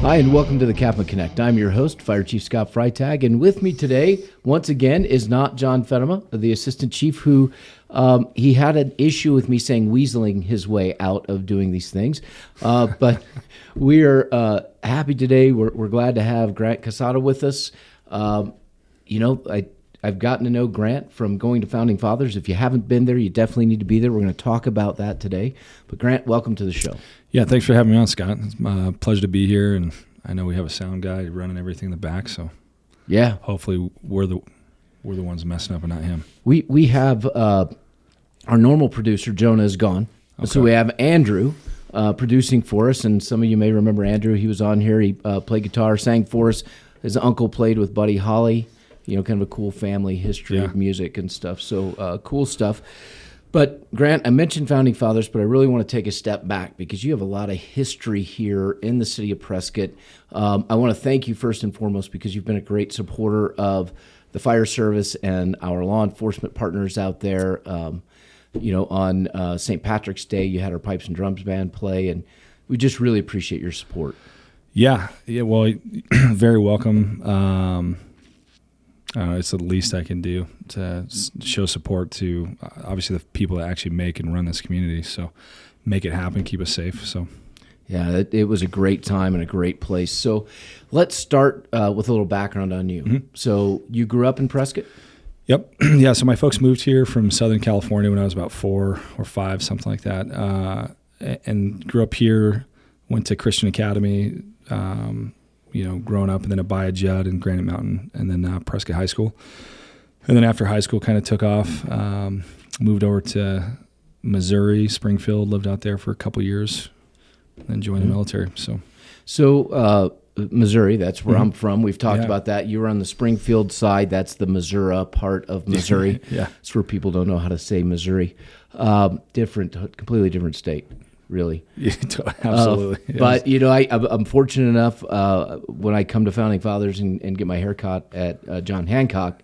Hi, and welcome to the CAFMA Connect. I'm your host, Fire Chief Scott Freitag, and with me today, once again, is not John Fenema, the Assistant Chief, who he had an issue with me saying weaseling his way out of doing these things. But we are happy today. We're glad to have Grant Quezada with us. I've gotten to know Grant from going to Founding Fathers. If you haven't been there, you definitely need to be there. We're going to talk about that today. But Grant, welcome to the show. Yeah, thanks for having me on, Scott. It's a pleasure to be here, and I know we have a sound guy running everything in the back, so yeah, hopefully we're the ones messing up and not him. We have our normal producer, Jonah, is gone. Okay. So we have Andrew producing for us, and some of you may remember Andrew. He was on here. He played guitar, sang for us. His uncle played with Buddy Holly. Kind of a cool family history of music and stuff. So cool stuff. But Grant, I mentioned Founding Fathers, but I really want to take a step back because you have a lot of history here in the city of Prescott. I want to thank you first and foremost because you've been a great supporter of the fire service and our law enforcement partners out there. On St. Patrick's Day, you had our Pipes and Drums band play, and we just really appreciate your support. Yeah. Well, very welcome. It's the least I can do to show support to obviously the people that actually make and run this community. So make it happen, keep us safe. So yeah, it was a great time and a great place. So let's start with a little background on you. Mm-hmm. So you grew up in Prescott? Yep. Yeah. So my folks moved here from Southern California when I was about 4 or 5, something like that, and grew up here. Went to Christian Academy. Growing up, and then at Bayou Judd and Granite Mountain, and then Prescott High School. And then after high school kind of took off, moved over to Missouri, Springfield, lived out there for a couple years, and then joined the military. So Missouri, that's where I'm from. We've talked about that. You were on the Springfield side. That's the Missouri part of Missouri. Yeah. It's where people don't know how to say Missouri. Completely different state. Really. Yeah, absolutely. But, I'm fortunate enough when I come to Founding Fathers and get my haircut at John Hancock,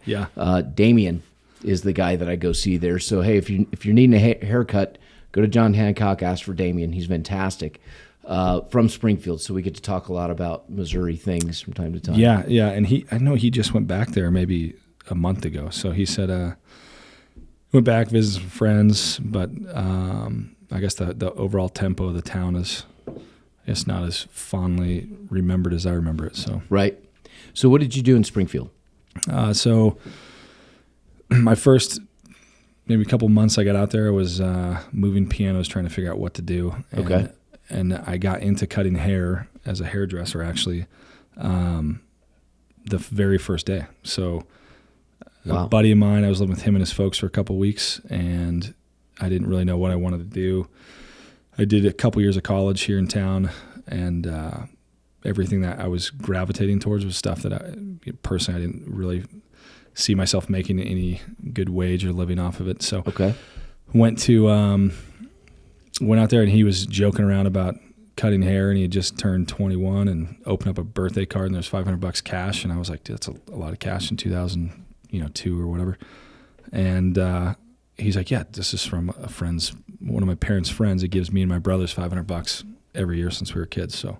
Damien is the guy that I go see there. So, hey, if you're needing a haircut, go to John Hancock, ask for Damien. He's fantastic from Springfield. So we get to talk a lot about Missouri things from time to time. Yeah, and I know he just went back there maybe a month ago. So he said went back, visited some friends, but I guess the overall tempo of the town is, not as fondly remembered as I remember it. So right. So what did you do in Springfield? So my first maybe couple months I got out there, I was moving pianos, trying to figure out what to do. And I got into cutting hair as a hairdresser actually the very first day. So a buddy of mine, I was living with him and his folks for a couple of weeks, and I didn't really know what I wanted to do. I did a couple years of college here in town, and everything that I was gravitating towards was stuff that I didn't really see myself making any good wage or living off of it. So went out there, and he was joking around about cutting hair, and he had just turned 21 and opened up a birthday card, and there's $500 cash, and I was like, dude, that's a lot of cash in 2002 or whatever. And he's like, yeah, this is from one of my parents' friends. It gives me and my brothers $500 every year since we were kids. So,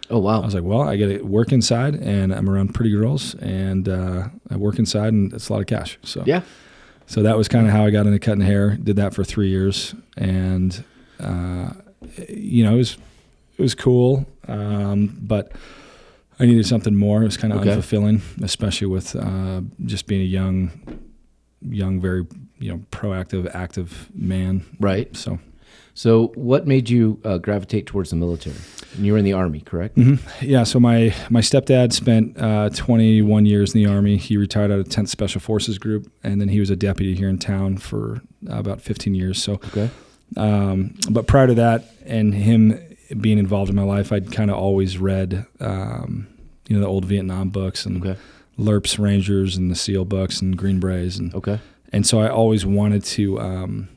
oh wow! I was like, well, I got to work inside, and I'm around pretty girls, and I work inside, and it's a lot of cash. So yeah. So that was kind of how I got into cutting hair. Did that for 3 years, and it was cool, but I needed something more. It was kind of unfulfilling, especially with just being a young, very proactive, active man. Right. So what made you gravitate towards the military? And you were in the Army, correct? Mm-hmm. Yeah. So my stepdad spent 21 years in the Army. He retired out of 10th Special Forces Group, and then he was a deputy here in town for about 15 years. So, but prior to that, and him being involved in my life, I'd kind of always read, the old Vietnam books and LURPS Rangers and the SEAL books and Green Berets, and so I always wanted to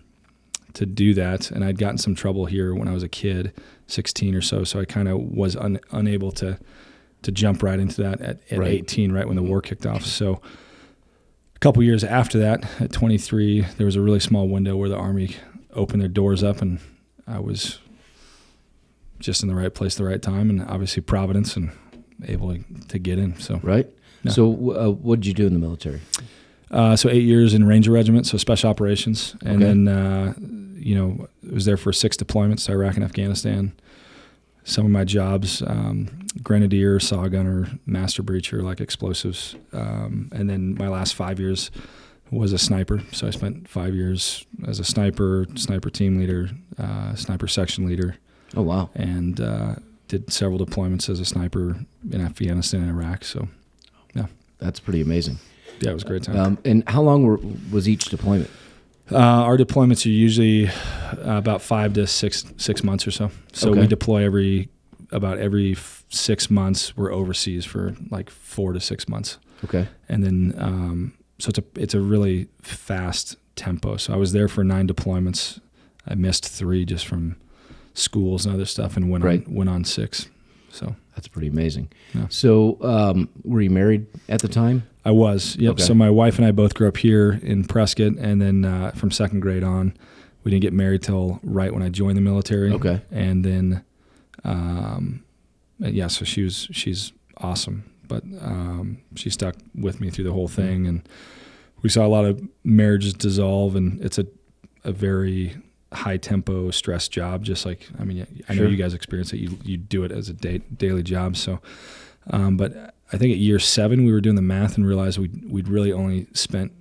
do that, and I'd gotten some trouble here when I was a kid, 16 or so. So I kind of was unable to jump right into that at 18, right when the war kicked off. So a couple years after that, at 23, there was a really small window where the Army opened their doors up, and I was just in the right place at the right time, and obviously Providence, and able to get in. So right. Yeah. So what did you do in the military? So 8 years in Ranger Regiment, so special operations, and then I was there for 6 deployments to Iraq and Afghanistan. Some of my jobs, grenadier, saw gunner, master breacher, like explosives, and then my last 5 years was a sniper. So I spent 5 years as a sniper team leader, sniper section leader. Oh wow! And did several deployments as a sniper in Afghanistan and Iraq. So yeah, that's pretty amazing. Yeah, it was a great time. And how long was each deployment? Our deployments are usually about 5 to 6 months or so. So we deploy every 6 months. We're overseas for like 4 to 6 months. Okay. And then so it's a really fast tempo. So I was there for 9 deployments. I missed 3 just from schools and other stuff, and went on 6. So that's pretty amazing. Yeah. So were you married at the time? I was, yep. Okay. So my wife and I both grew up here in Prescott, and then from 2nd grade on, we didn't get married till right when I joined the military. Okay. And then, so she's awesome, but she stuck with me through the whole thing, and we saw a lot of marriages dissolve, and it's a very high tempo, stress job. Just like, I mean, I know you guys experience it. You do it as a daily job. So, but I think at year 7 we were doing the math and realized we'd really only spent,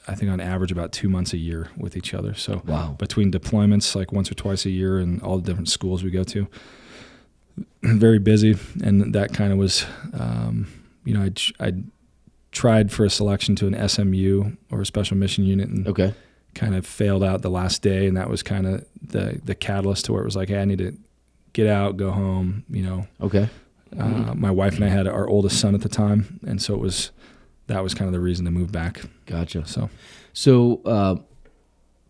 I think on average, about 2 months a year with each other. So between deployments, like once or twice a year, and all the different schools we go to, very busy. And that kind of was, I tried for a selection to an SMU or a special mission unit, and kind of failed out the last day, and that was kind of the catalyst to where it was like, hey, I need to get out, go home, My wife and I had our oldest son at the time, and so that was kind of the reason to move back. Gotcha. So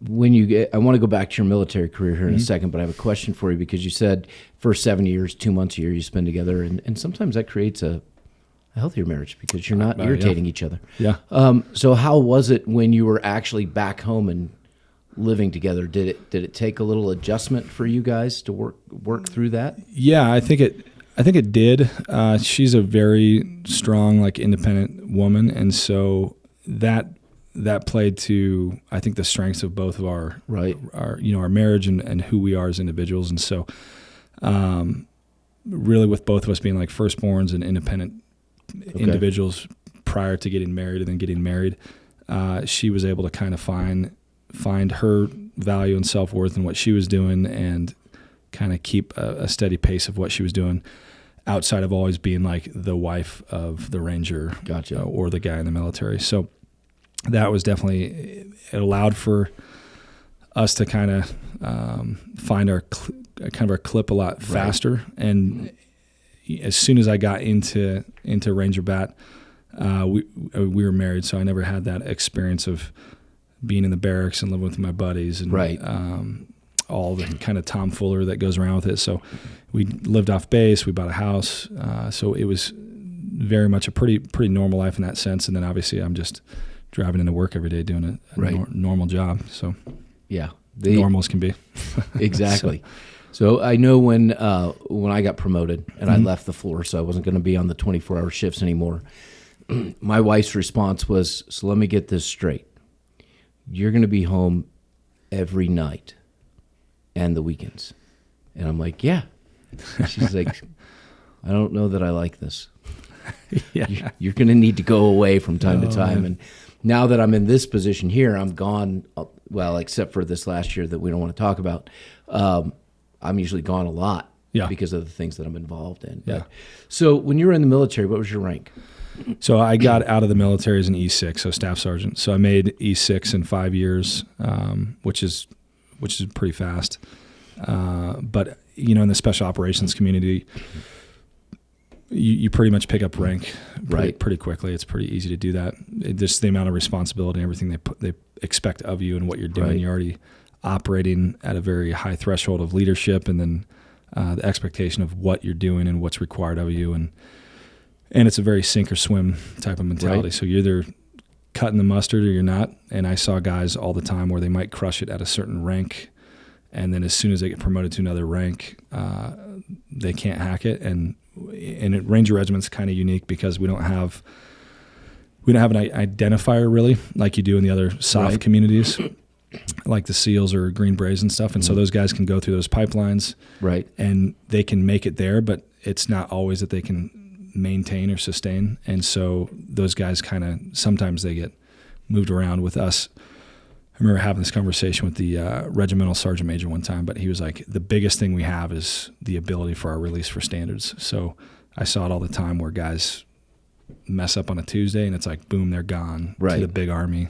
when you get, I want to go back to your military career here in a second, but I have a question for you, because you said first 7 years, 2 months a year you spend together, and sometimes that creates a healthier marriage because you're not irritating each other. Yeah. So how was it when you were actually back home and living together? Did it take a little adjustment for you guys to work through that? Yeah, I think it did. She's a very strong, like, independent woman, and so that played to, I think, the strengths of both of our marriage and who we are as individuals. And so really, with both of us being like firstborns and independent individuals prior to getting married and then getting married, she was able to kind of find her value and self-worth in what she was doing, and kind of keep a steady pace of what she was doing outside of always being like the wife of the Ranger. Gotcha. Or the guy in the military. So that was definitely, it allowed for us to kind of find our clip a lot faster. And as soon as I got into Ranger Bat, we were married, so I never had that experience of being in the barracks and living with my buddies and all the kind of tomfoolery that goes around with it. So we lived off base, we bought a house, so it was very much a pretty normal life in that sense. And then obviously I'm just driving into work every day doing a normal job. So normal as can be. Exactly. So I know when I got promoted and I left the floor, so I wasn't going to be on the 24-hour shifts anymore, my wife's response was, so let me get this straight. You're going to be home every night and the weekends. And I'm like, yeah. She's like, I don't know that I like this. You're going to need to go away from time to time. And now that I'm in this position here, I'm gone, well, except for this last year that we don't want to talk about. I'm usually gone a lot because of the things that I'm involved in. Yeah. So when you were in the military, what was your rank? So I got out of the military as an E6, so staff sergeant. So I made E6 in 5 years, which is pretty fast. But in the special operations community, you pretty much pick up rank pretty quickly. It's pretty easy to do that. Just the amount of responsibility and everything they expect of you and what you're doing. You're already operating at a very high threshold of leadership, and then the expectation of what you're doing and what's required of you, and it's a very sink or swim type of mentality. So you're either cutting the mustard or you're not. And I saw guys all the time where they might crush it at a certain rank And then as soon as they get promoted to another rank, they can't hack it. And Ranger Regiment's kind of unique because we don't have an identifier really like you do in the other soft communities, like the SEALs or Green Berets and stuff. And so those guys can go through those pipelines, right, and they can make it there, but it's not always that they can maintain or sustain. And so those guys sometimes they get moved around. With us, I remember having this conversation with the regimental sergeant major one time, but he was like, the biggest thing we have is the ability for our release for standards. So I saw it all the time where guys mess up on a Tuesday and it's like, boom, they're gone to the big Army.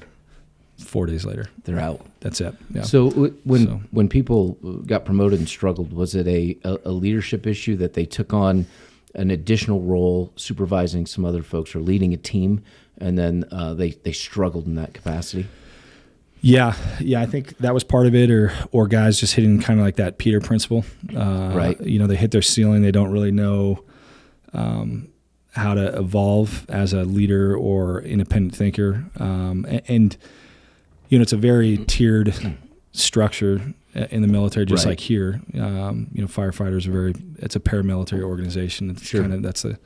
4 days later, they're out. That's it. Yeah. So when people got promoted and struggled, was it a leadership issue that they took on an additional role supervising some other folks or leading a team, and then they struggled in that capacity? Yeah, I think that was part of it, or guys just hitting kind of like that Peter principle. Right. They hit their ceiling. They don't really know how to evolve as a leader or independent thinker, and it's a very tiered structure in the military, just like here. Firefighters it's a paramilitary organization. It's that's the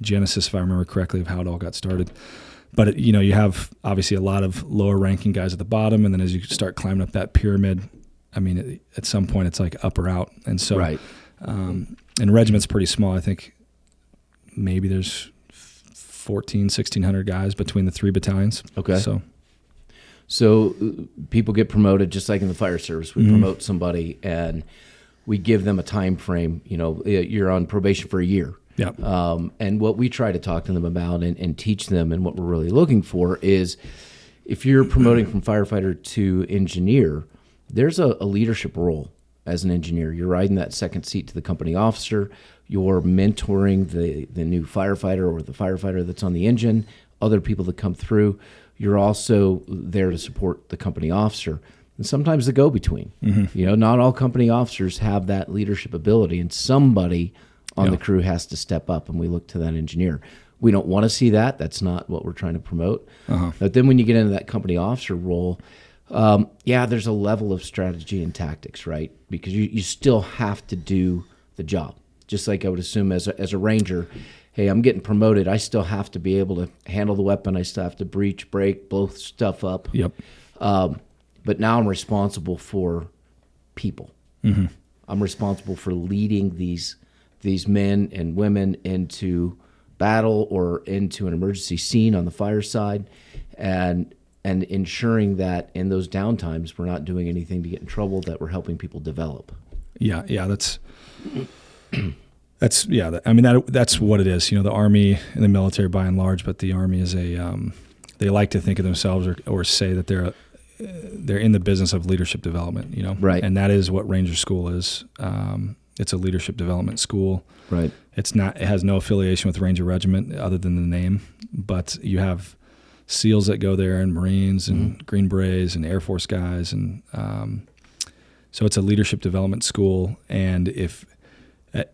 genesis, if I remember correctly, of how it all got started. But, you have obviously a lot of lower ranking guys at the bottom. And then as you start climbing up that pyramid, I mean, at some point it's like up or out. And so, and regiment's pretty small. I think maybe there's 1,600 guys between the 3 battalions. Okay. So people get promoted just like in the fire service. We promote somebody and we give them a time frame. You're on probation for a year. Yeah. And what we try to talk to them about and teach them, and what we're really looking for is, if you're promoting from firefighter to engineer, there's a leadership role as an engineer. You're riding that second seat to the company officer. You're mentoring the new firefighter or the firefighter that's on the engine, other people that come through. You're also there to support the company officer. And sometimes the go-between. Not all company officers have that leadership ability, and somebody on the crew has to step up, and we look to that engineer. We don't want to see that. That's not what we're trying to promote. But then when you get into that company officer role, there's a level of strategy and tactics, right? Because you still have to do the job. Just like I would assume as a ranger, hey, I'm getting promoted. I still have to be able to handle the weapon. I still have to breach, break, blow stuff up. Yep. But now I'm responsible for people. I'm responsible for leading these men and women into battle or into an emergency scene on the fire side, and ensuring that in those downtimes we're not doing anything to get in trouble, that we're helping people develop. That's what it is. The Army and the military by and large, but the Army is they like to think of themselves or say that they're in the business of leadership development, Right. And that is what Ranger School is. It's a leadership development school. Right. It has no affiliation with Ranger Regiment other than the name, but you have SEALs that go there and Marines and Green Berets and Air Force guys. And so it's a leadership development school. And that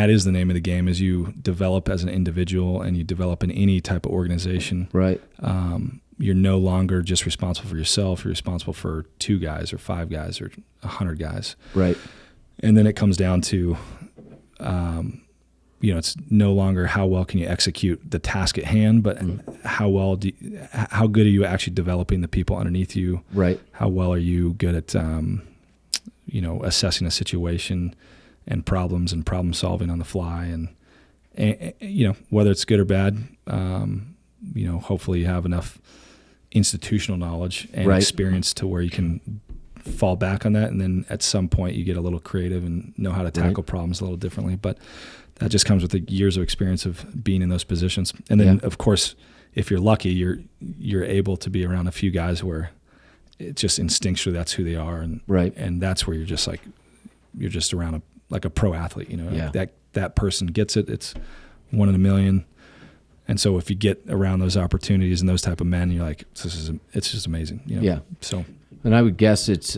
is the name of the game, is you develop as an individual and you develop in any type of organization. Right. You're no longer just responsible for yourself. You're responsible for 2 guys or 5 guys or 100 guys. Right. And then it comes down to, it's no longer how well can you execute the task at hand, but how good are you actually developing the people underneath you? Right. How well are you good at, assessing a situation and problems and problem solving on the fly, and whether it's good or bad, hopefully you have enough institutional knowledge and experience to where you can fall back on that, and then at some point you get a little creative and know how to tackle problems a little differently. But that just comes with the years of experience of being in those positions. And then of course, if you're lucky, you're able to be around a few guys where it's just instinctually that's who they are, and and that's where you're just around a pro athlete. That person gets it. It's 1 in a million. And so if you get around those opportunities and those type of men, you're like, it's just amazing. So. And I would guess it's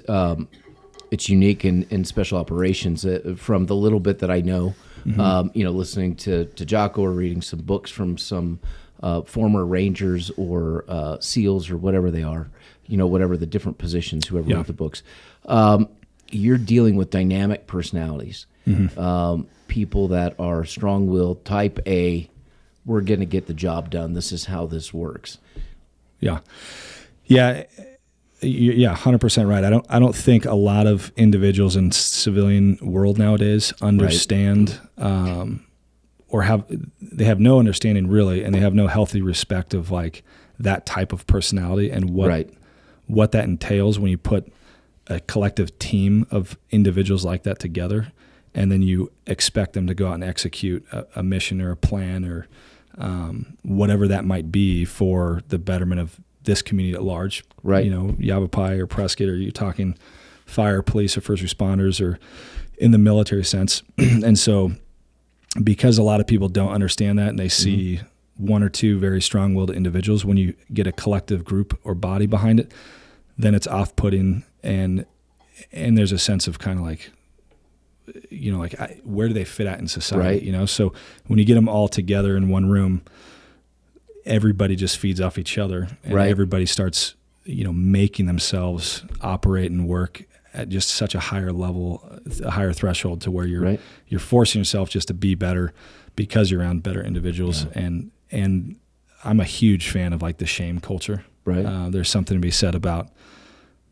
unique in special operations. From the little bit that I know, listening to Jocko or reading some books from some former Rangers or SEALs or whatever they are, whatever the different positions, whoever wrote the books. you're dealing with dynamic personalities, people that are strong-willed, type A. We're going to get the job done. This is how this works. Yeah. 100% right. I don't think a lot of individuals in civilian world nowadays understand, or they have no understanding really, and they have no healthy respect of like that type of personality and what that entails when you put a collective team of individuals like that together, and then you expect them to go out and execute a mission or a plan or whatever that might be for the betterment of this community at large, right? Yavapai or Prescott, or you're talking fire, police, or first responders, or in the military sense. And so because a lot of people don't understand that and they see one or two very strong-willed individuals, when you get a collective group or body behind it, then it's off-putting, and there's a sense of kind of like, where do they fit at in society? Right. So when you get them all together in one room, everybody just feeds off each other, and everybody starts, making themselves operate and work at just such a higher level, a higher threshold, to where you're forcing yourself just to be better because you're around better individuals. Yeah. And I'm a huge fan of like the shame culture. Right. There's something to be said about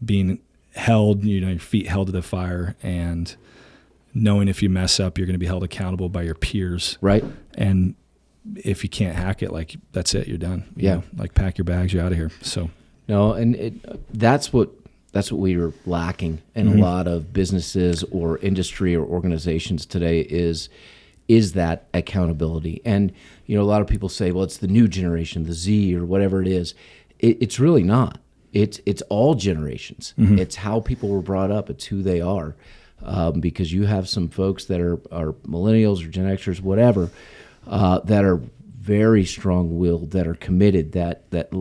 being held, your feet held to the fire, and knowing if you mess up, you're going to be held accountable by your peers. Right. And if you can't hack it, like that's it, you're done. You know, like pack your bags, you're out of here. So no, and that's what we are lacking in a lot of businesses or industry or organizations today is that accountability. And a lot of people say, well, it's the new generation, the Z or whatever it is. It's really not. It's all generations. It's how people were brought up. It's who they are. Because you have some folks that are millennials or Gen Xers, whatever, that are very strong-willed, that are committed, that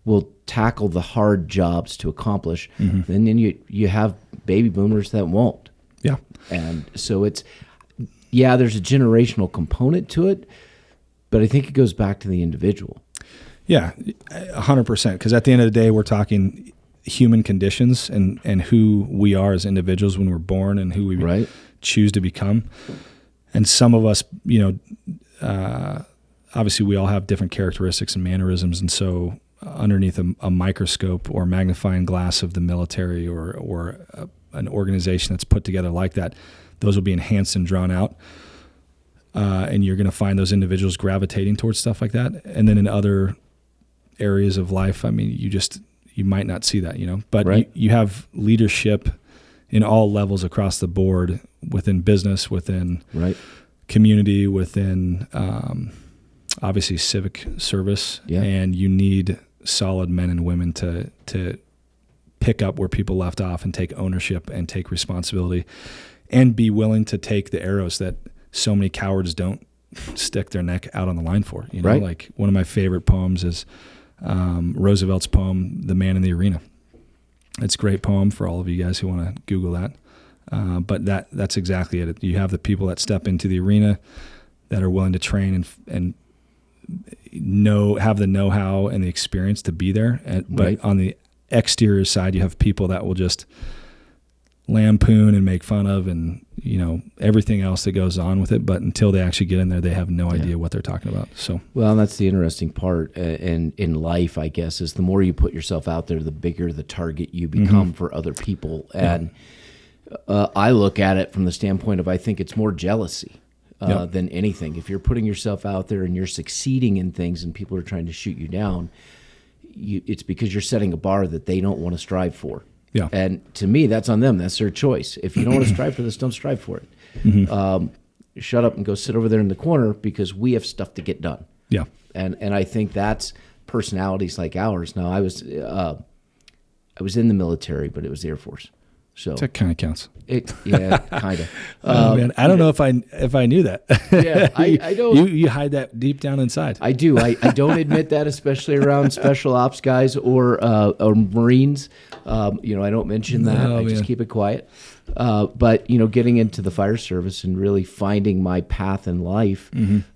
will tackle the hard jobs to accomplish. And then you have baby boomers that won't. Yeah. And so there's a generational component to it, but I think it goes back to the individual. Yeah, 100%. Because at the end of the day, we're talking human conditions and who we are as individuals when we're born and who we choose to become. And some of us, obviously we all have different characteristics and mannerisms. And so underneath a microscope or magnifying glass of the military or an organization that's put together like that, those will be enhanced and drawn out. And you're going to find those individuals gravitating towards stuff like that. And then in other areas of life, I mean, you might not see that, but you have leadership in all levels across the board, within business, within community, within obviously civic service, and you need solid men and women to pick up where people left off and take ownership and take responsibility and be willing to take the arrows that so many cowards don't stick their neck out on the line for. Like one of my favorite poems is Roosevelt's poem, "The Man in the Arena." It's a great poem for all of you guys who want to Google that. But that's exactly it. You have the people that step into the arena that are willing to train and have the know-how and the experience to be there. But on the exterior side, you have people that will just lampoon and make fun of and everything else that goes on with it, but until they actually get in there, they have no idea what they're talking about. So well, that's the interesting part in life, I guess, is the more you put yourself out there, the bigger the target you become for other people. And I look at it from the standpoint of, I think it's more jealousy than anything. If you're putting yourself out there and you're succeeding in things and people are trying to shoot you down, it's because you're setting a bar that they don't want to strive for. Yeah. And to me, that's on them. That's their choice. If you don't want to strive for this, don't strive for it. Shut up and go sit over there in the corner because we have stuff to get done. Yeah. And I think that's personalities like ours. Now, I was in the military, but it was the Air Force. So that kind of counts. Kind of. Man, I don't know if I knew that. Yeah, I don't. You hide that deep down inside. I do. I don't admit that, especially around special ops guys or Marines. I don't mention that. I just keep it quiet. But getting into the fire service and really finding my path in life,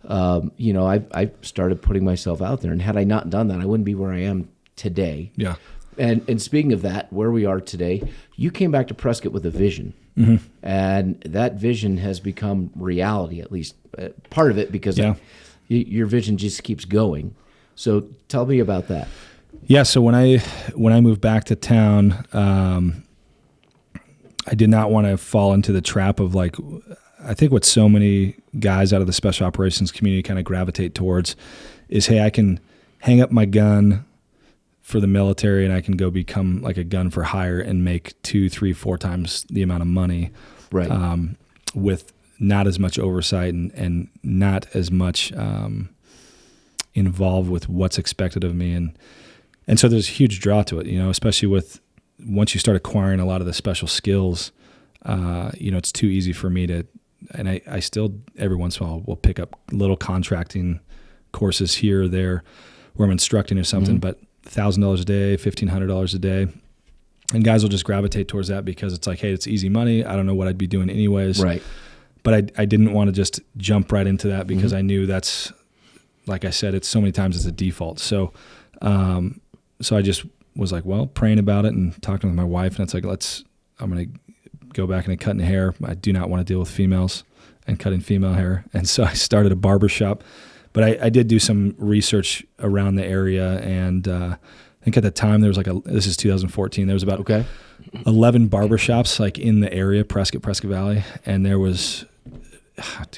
I started putting myself out there. And had I not done that, I wouldn't be where I am today. Yeah. And speaking of that, where we are today, you came back to Prescott with a vision. And that vision has become reality, at least part of it, because your vision just keeps going. So tell me about that. Yeah. So when I moved back to town, I did not want to fall into the trap of like, I think what so many guys out of the special operations community kind of gravitate towards is, hey, I can hang up my gun for the military and I can go become like a gun for hire and make 2, 3, 4 times the amount of money, right? With not as much oversight and not as much involved with what's expected of me. And so there's a huge draw to it, especially with once you start acquiring a lot of the special skills, it's too easy for me to, and I still every once in a while will pick up little contracting courses here or there where I'm instructing or something, but $1,000 a day, $1,500 a day. And guys will just gravitate towards that because it's like, hey, it's easy money. I don't know what I'd be doing anyways. Right. But I didn't want to just jump right into that because I knew that's, like I said, it's so many times it's a default. So I just was like, well, praying about it and talking with my wife, and it's like, I'm going to go back into cutting hair. I do not want to deal with females and cutting female hair. And so I started a barber shop. But I did do some research around the area, and I think at the time there was this is 2014, there was about 11 barbershops like in the area, Prescott Valley, and there was,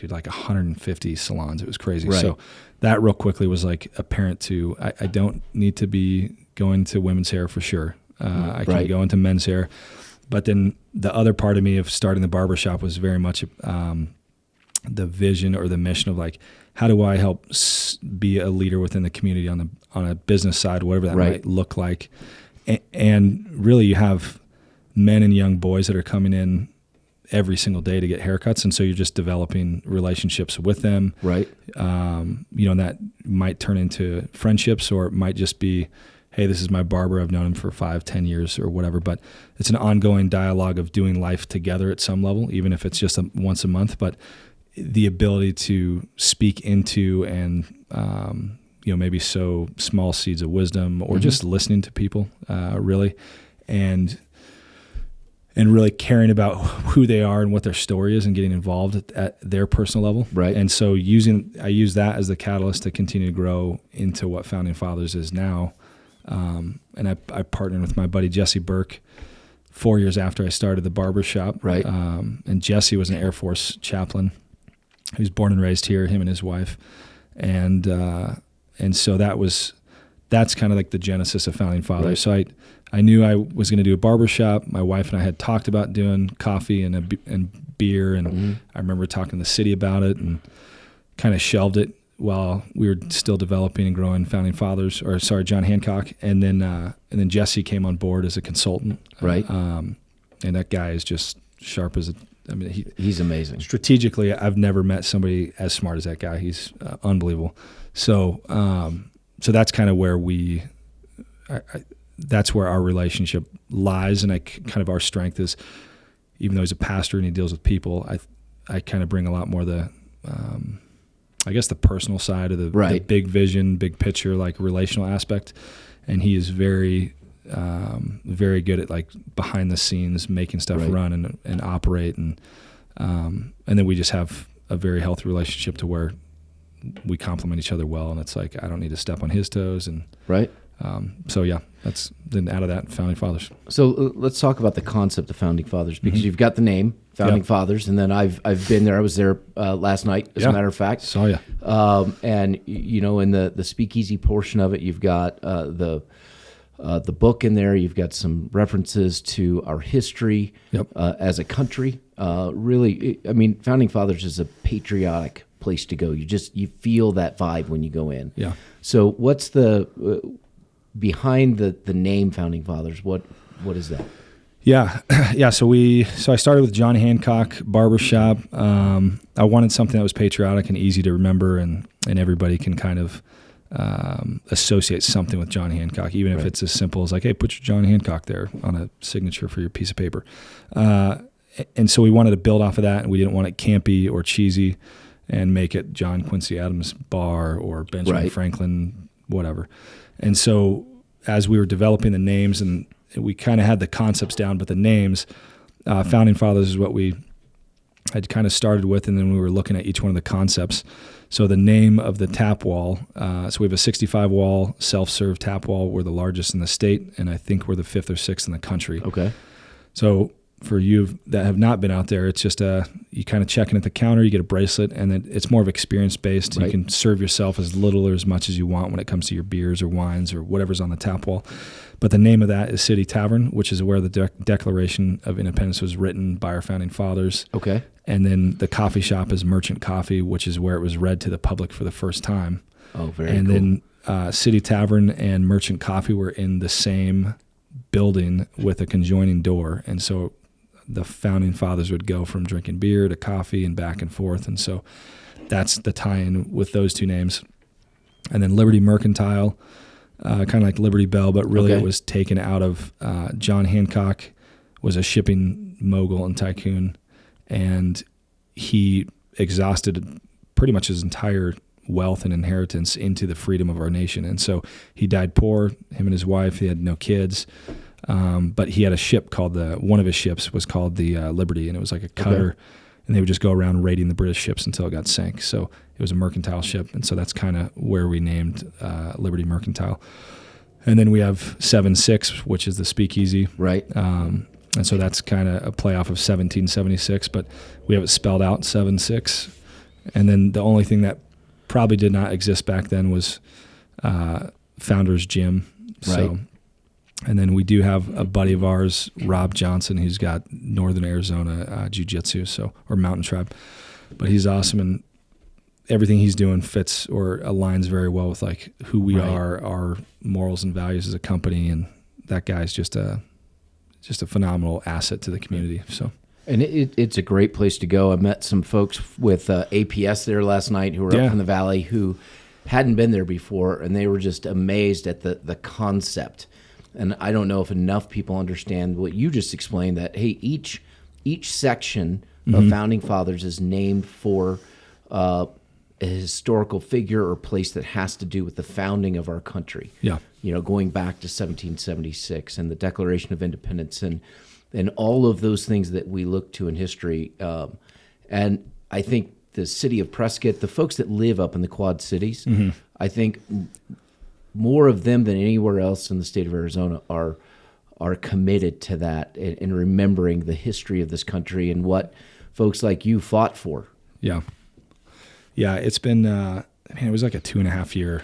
like 150 salons. It was crazy. Right. So that real quickly was like apparent to, I don't need to be going to women's hair for sure. I can go into men's hair. But then the other part of me of starting the barbershop was very much the vision or the mission of like, how do I help be a leader within the community on a business side, whatever that might look like. And really you have men and young boys that are coming in every single day to get haircuts. And so you're just developing relationships with them. Right. And that might turn into friendships, or it might just be, hey, this is my barber. I've known him for 5-10 years or whatever. But it's an ongoing dialogue of doing life together at some level, even if it's just once a month. But the ability to speak into and, maybe sow small seeds of wisdom or just listening to people, really, and really caring about who they are and what their story is and getting involved at their personal level. Right. And so I use that as the catalyst to continue to grow into what Founding Fathers is now. And I partnered with my buddy Jesse Burke 4 years after I started the barber shop. Right. And Jesse was an Air Force chaplain. He was born and raised here, him and his wife. And so that's kind of like the genesis of Founding Fathers. Right. So I knew I was going to do a barber shop. My wife and I had talked about doing coffee and beer. And I remember talking to the city about it and kind of shelved it while we were still developing and growing John Hancock. And then Jesse came on board as a consultant. Right. And that guy is just sharp as he's amazing. Strategically, I've never met somebody as smart as that guy. He's unbelievable. So that's kind of where that's where our relationship lies. And kind of our strength is, even though he's a pastor and he deals with people, I kind of bring a lot more the personal side of the big vision, big picture, like relational aspect. And he is very, very good at like behind the scenes, making stuff run and operate. And then we just have a very healthy relationship to where we complement each other well. And it's like, I don't need to step on his toes. And that's then out of that, Founding Fathers. So let's talk about the concept of Founding Fathers, because you've got the name Founding Fathers, and then I've been there. I was there last night, as a matter of fact. Saw you. And in the speakeasy portion of it, you've got the book in there. You've got some references to our history as a country. Really, Founding Fathers is a patriotic place to go. You feel that vibe when you go in. Yeah. So what's the behind the name Founding Fathers? What is that? Yeah. So I started with John Hancock Barbershop. I wanted something that was patriotic and easy to remember, and everybody can kind of associate something with John Hancock, even if it's as simple as like, hey, put your John Hancock there on a signature for your piece of paper. And so we wanted to build off of that, and we didn't want it campy or cheesy and make it John Quincy Adams Bar or Benjamin Franklin, whatever. And so as we were developing the names, and we kind of had the concepts down, but the names, Founding Fathers is what we had kind of started with, and then we were looking at each one of the concepts. So the name of the tap wall, so we have a 65-wall self-serve tap wall. We're the largest in the state, and I think we're the 5th or 6th in the country. Okay. So for you that have not been out there, it's just you kind of check in at the counter, you get a bracelet, and then it's more of experience-based. Right. You can serve yourself as little or as much as you want when it comes to your beers or wines or whatever's on the tap wall. But the name of that is City Tavern, which is where the Declaration of Independence was written by our Founding Fathers. Okay. And then the coffee shop is Merchant Coffee, which is where it was read to the public for the first time. Oh, very cool. And then City Tavern and Merchant Coffee were in the same building with a conjoining door. And so the Founding Fathers would go from drinking beer to coffee and back and forth. And so that's the tie-in with those two names. And then Liberty Mercantile, kind of like Liberty Bell, but really It was taken out of John Hancock was a shipping mogul and tycoon, and he exhausted pretty much his entire wealth and inheritance into the freedom of our nation. And so he died poor, him and his wife. He had no kids, but he had a ship called one of his ships was called the Liberty, and it was like a cutter, and they would just go around raiding the British ships until it got sank. So it was a mercantile ship, and so that's kind of where we named Liberty Mercantile. And then we have 7-6, which is the speakeasy. Right. And so that's kind of a playoff of 1776, but we have it spelled out 7-6. And then the only thing that probably did not exist back then was Founder's Gym. So, right. And then we do have a buddy of ours, Rob Johnson, who's got Northern Arizona Jiu-Jitsu, or Mountain Tribe. But he's awesome, and everything he's doing fits or aligns very well with like who we are, our morals and values as a company, and that guy's just a phenomenal asset to the community. So, and it's a great place to go. I met some folks with APS there last night who were up in the valley who hadn't been there before, and they were just amazed at the concept. And I don't know if enough people understand what you just explained, that hey, each section of Founding Fathers is named for a historical figure or place that has to do with the founding of our country. Yeah. Going back to 1776 and the Declaration of Independence and all of those things that we look to in history. And I think the city of Prescott, the folks that live up in the Quad Cities, I think more of them than anywhere else in the state of Arizona are committed to that and remembering the history of this country and what folks like you fought for. Yeah. Yeah, it's been, it was like a 2.5 year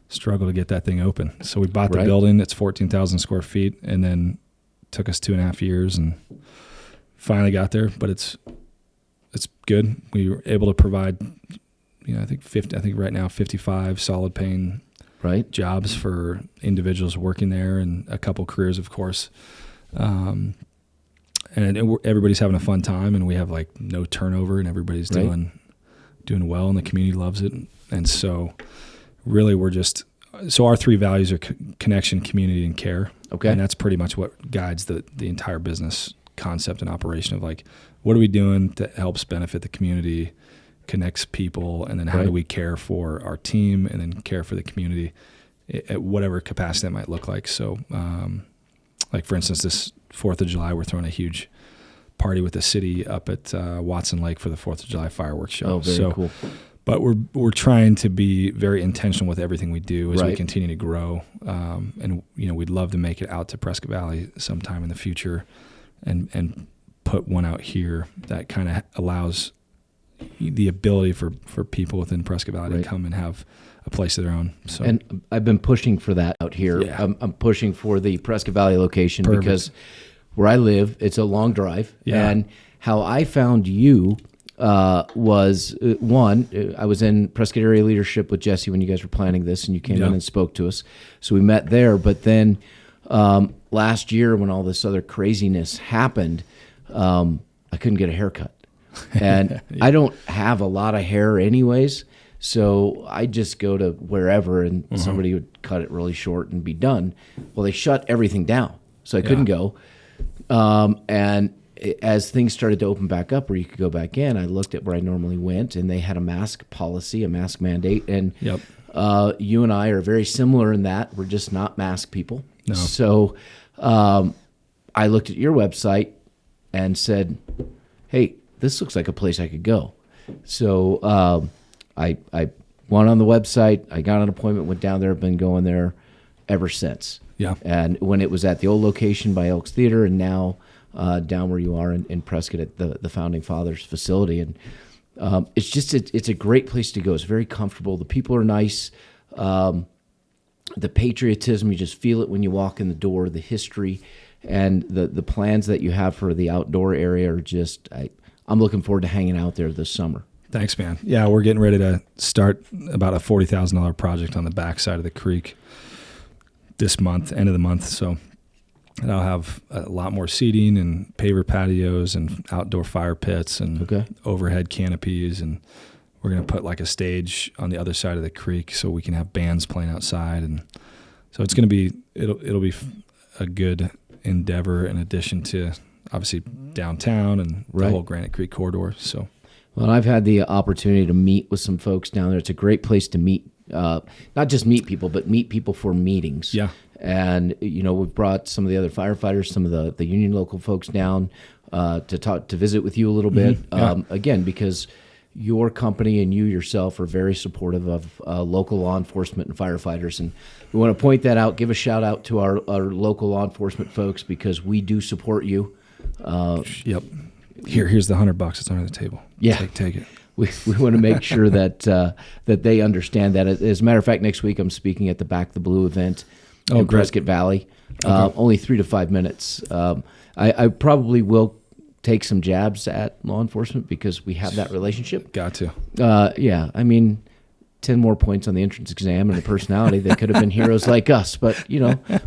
struggle to get that thing open. So we bought the building. It's 14,000 square feet, and then took us 2.5 years and finally got there. But it's good. We were able to provide, I think right now 55 solid paying jobs for individuals working there, and a couple careers, of course. And everybody's having a fun time, and we have like no turnover, and everybody's doing well, and the community loves it. And so really our 3 values are connection, community, and care. Okay. And that's pretty much what guides the entire business concept and operation of like, what are we doing that helps benefit the community, connects people, and then how do we care for our team and then care for the community at whatever capacity that might look like. So like for instance, this 4th of July, we're throwing a huge party with the city up at Watson Lake for the 4th of July fireworks show. Oh, very cool. But we're trying to be very intentional with everything we do as we continue to grow. And we'd love to make it out to Prescott Valley sometime in the future, and put one out here that kind of allows the ability for people within Prescott Valley to come and have a place of their own. So, and I've been pushing for that out here. Yeah. I'm pushing for the Prescott Valley location because where I live, it's a long drive. Yeah. And how I found you was, I was in Prescott area leadership with Jesse when you guys were planning this, and you came in and spoke to us. So we met there. But then last year when all this other craziness happened, I couldn't get a haircut. And I don't have a lot of hair anyways, so I just go to wherever and somebody would cut it really short and be done. Well, they shut everything down, so I couldn't go. And as things started to open back up where you could go back in, I looked at where I normally went, and they had a mask policy, a mask mandate. And you and I are very similar in that we're just not mask people. No. So I looked at your website and said, hey, this looks like a place I could go. So I went on the website. I got an appointment, went down there, been going there ever since. Yeah. And when it was at the old location by Elks Theater, and now down where you are in Prescott at the Founding Fathers facility. And it's a great place to go. It's very comfortable. The people are nice. The patriotism, you just feel it when you walk in the door. The history and the plans that you have for the outdoor area are just, I'm looking forward to hanging out there this summer. Thanks, man. Yeah, we're getting ready to start about a $40,000 project on the backside of the creek this month, end of the month. So I'll have a lot more seating and paver patios and outdoor fire pits and overhead canopies. And we're going to put like a stage on the other side of the creek so we can have bands playing outside. And so it's going to be, it'll be a good endeavor in addition to obviously downtown and the whole Granite Creek corridor. So, well, I've had the opportunity to meet with some folks down there. It's a great place to meet, not just meet people, but meet people for meetings. Yeah. And, we've brought some of the other firefighters, some of the union local folks down to visit with you a little bit. Again, because your company and you yourself are very supportive of local law enforcement and firefighters. And we want to point that out, give a shout out to our local law enforcement folks because we do support you. Yep. Here's the $100. It's under the table. Yeah. Take it. We want to make sure that that they understand that. As a matter of fact, next week I'm speaking at the Back the Blue event in Prescott Valley. Only 3 to 5 minutes. I probably will take some jabs at law enforcement because we have that relationship. Got to. Yeah, I mean, 10 more points on the entrance exam and a personality. They could have been heroes like us, but,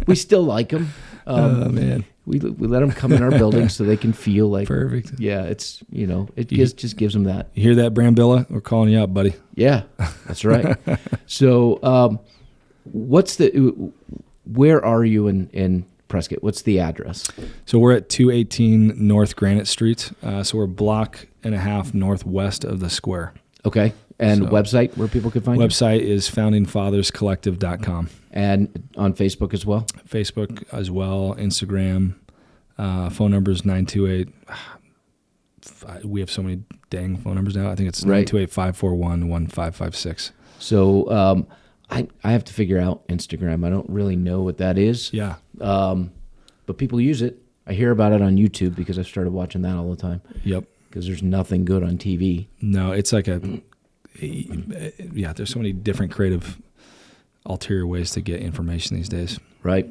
we still like them. Oh, man. We let them come in our building so they can feel like perfect. Yeah, it's just gives them that. You hear that, Brambilla? We're calling you out, buddy. Yeah, that's right. So, where are you in Prescott? What's the address? So we're at 218 North Granite Street. So we're a block and a half northwest of the square. Okay. And website where people can find you? Website is foundingfatherscollective.com. And on Facebook as well? Facebook as well, Instagram. Phone number is 928. We have so many dang phone numbers now. I think it's 928-541-1556. So I have to figure out Instagram. I don't really know what that is. Yeah. But people use it. I hear about it on YouTube because I've started watching that all the time. Yep. Because there's nothing good on TV. No, it's like there's so many different creative ulterior ways to get information these days. Right.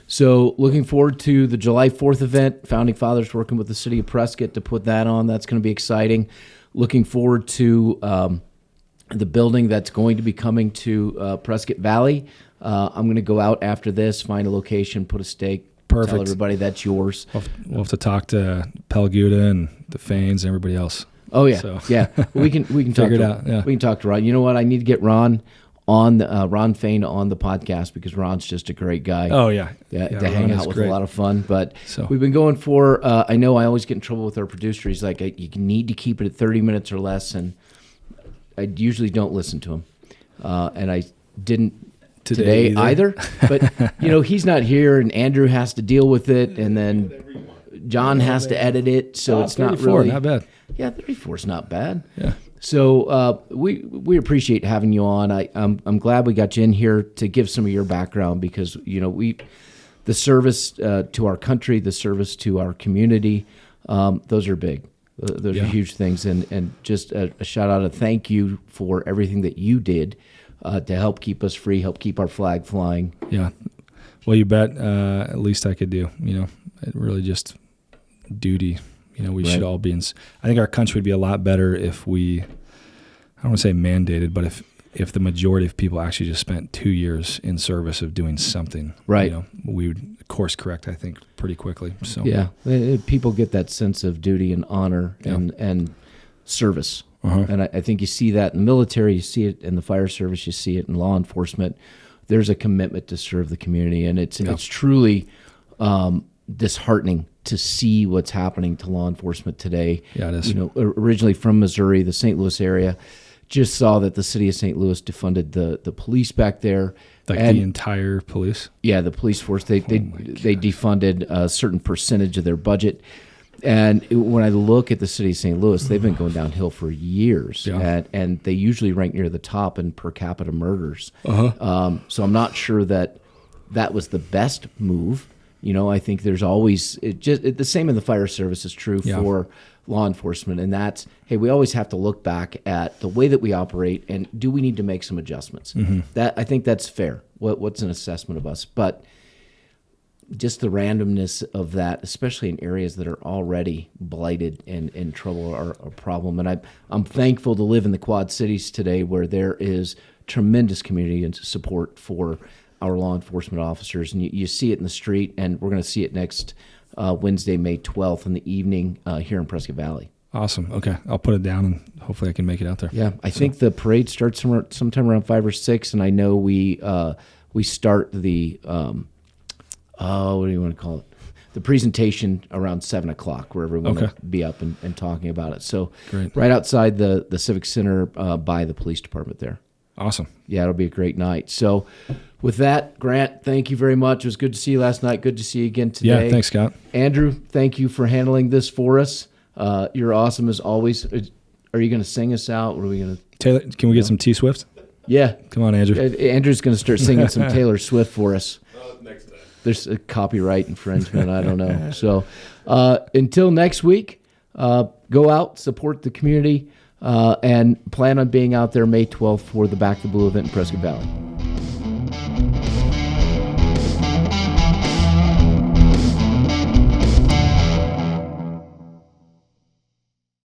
So looking forward to the July 4th event. Founding Fathers working with the city of Prescott to put that on. That's going to be exciting. Looking forward to the building that's going to be coming to Prescott Valley. I'm going to go out after this, find a location, put a stake. Perfect. Tell everybody that's yours. We'll have to talk to Pelguda and the Fanes and everybody else. Oh yeah, so. Yeah. We can talk it out. Yeah. We can talk to Ron. You know what? I need to get Ron on Ron Fane on the podcast because Ron's just a great guy. Oh yeah, to hang out with. Great. A lot of fun. But we've been going for. I know I always get in trouble with our producer. He's like, you need to keep it at 30 minutes or less, and I usually don't listen to him, and I didn't today either. But he's not here, and Andrew has to deal with it, and then John has to edit it, so it's not really not bad. Yeah, 34 is not bad. Yeah. So we appreciate having you on. I'm glad we got you in here to give some of your background because the service to our country, the service to our community, those are big. Those are huge things, and just a shout out, a thank you for everything that you did to help keep us free, help keep our flag flying. Yeah, well, you bet. At least I could do. It really just duty. We should all be in. I think our country would be a lot better if we, I don't want to say mandated, but if the majority of people actually just spent 2 years in service of doing something. Right. We would course correct, I think, pretty quickly. So yeah, people get that sense of duty and honor and service. Uh-huh. And I think you see that in the military, you see it in the fire service, you see it in law enforcement. There's a commitment to serve the community, and it's truly disheartening to see what's happening to law enforcement today. Yeah, it is. Originally from Missouri, the St. Louis area, just saw that the city of St. Louis defunded the police back there. Like the entire police? Yeah, the police force. They defunded a certain percentage of their budget. And when I look at the city of St. Louis, they've been going downhill for years. Yeah. And they usually rank near the top in per capita murders. Uh-huh. So I'm not sure that was the best move. I think there's always the same in the fire service is true for law enforcement, and that's, hey, we always have to look back at the way that we operate, and do we need to make some adjustments? Mm-hmm. That I think that's fair. What's an assessment of us? But just the randomness of that, especially in areas that are already blighted and in trouble, are a problem. And I'm thankful to live in the Quad Cities today, where there is tremendous community and support for our law enforcement officers, and you see it in the street, and we're going to see it next Wednesday, May 12th in the evening here in Prescott Valley. Awesome. Okay. I'll put it down, and hopefully I can make it out there. Yeah. I think the parade starts sometime around 5 or 6, and I know we start the, what do you want to call it? The presentation around 7 o'clock, where everyone will be up and talking about it. So great. Right outside the Civic Center by the police department there. Awesome. Yeah, it'll be a great night. So with that, Grant, thank you very much. It was good to see you last night. Good to see you again today. Yeah, thanks, Scott. Andrew, thank you for handling this for us. You're awesome as always. Are you going to sing us out? Or are we going to Taylor? Can we get some T Swift? Yeah. Come on, Andrew. Andrew's going to start singing some Taylor Swift for us. Next time. There's a copyright infringement. I don't know. So until next week, go out, support the community, and plan on being out there May 12th for the Back to Blue event in Prescott Valley.